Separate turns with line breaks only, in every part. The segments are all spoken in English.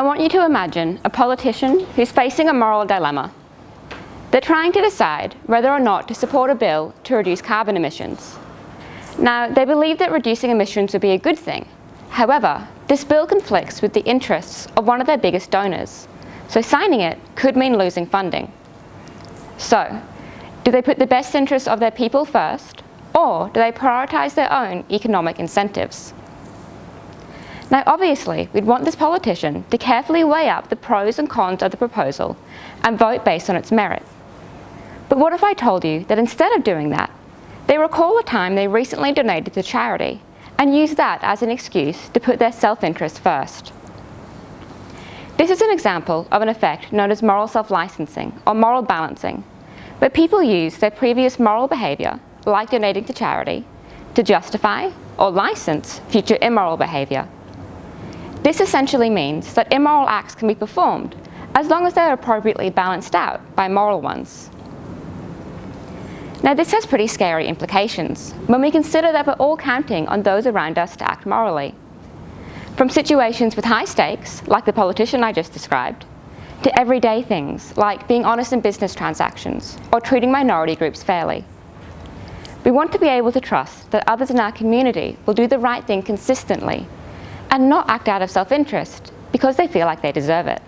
I want you to imagine a politician who's facing a moral dilemma. They're trying to decide whether or not to support a bill to reduce carbon emissions. Now, they believe that reducing emissions would be a good thing. However, this bill conflicts with the interests of one of their biggest donors, so signing it could mean losing funding. So, do they put the best interests of their people first, or do they prioritize their own economic incentives? Now, obviously, we'd want this politician to carefully weigh up the pros and cons of the proposal and vote based on its merit. But what if I told you that instead of doing that, they recall a time they recently donated to charity and use that as an excuse to put their self-interest first? This is an example of an effect known as moral self-licensing or moral balancing, where people use their previous moral behavior, like donating to charity, to justify or license future immoral behavior. This essentially means that immoral acts can be performed as long as they're appropriately balanced out by moral ones. Now, this has pretty scary implications when we consider that we're all counting on those around us to act morally. From situations with high stakes, like the politician I just described, to everyday things like being honest in business transactions or treating minority groups fairly. We want to be able to trust that others in our community will do the right thing consistently and not act out of self-interest because they feel like they deserve it.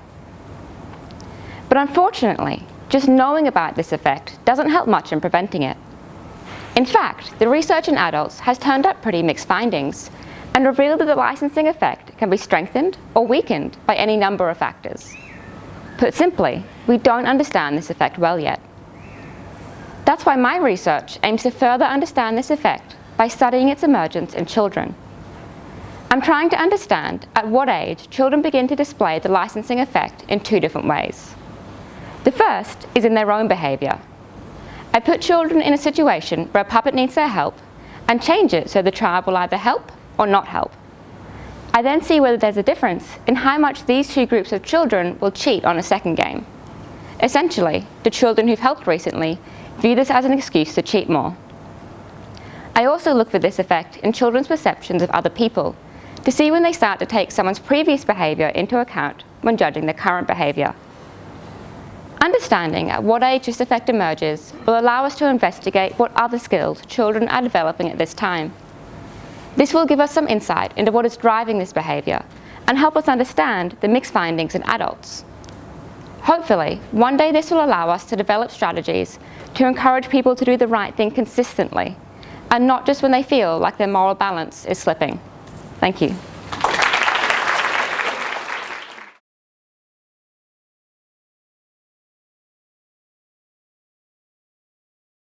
But unfortunately, just knowing about this effect doesn't help much in preventing it. In fact, the research in adults has turned up pretty mixed findings and revealed that the licensing effect can be strengthened or weakened by any number of factors. Put simply, we don't understand this effect well yet. That's why my research aims to further understand this effect by studying its emergence in children. I'm trying to understand at what age children begin to display the licensing effect in two different ways. The first is in their own behavior. I put children in a situation where a puppet needs their help and change it so the child will either help or not help. I then see whether there's a difference in how much these two groups of children will cheat on a second game. Essentially, the children who've helped recently view this as an excuse to cheat more. I also look for this effect in children's perceptions of other people to see when they start to take someone's previous behavior into account when judging their current behavior. Understanding at what age this effect emerges will allow us to investigate what other skills children are developing at this time. This will give us some insight into what is driving this behavior and help us understand the mixed findings in adults. Hopefully, one day this will allow us to develop strategies to encourage people to do the right thing consistently, and not just when they feel like their moral balance is slipping. Thank you.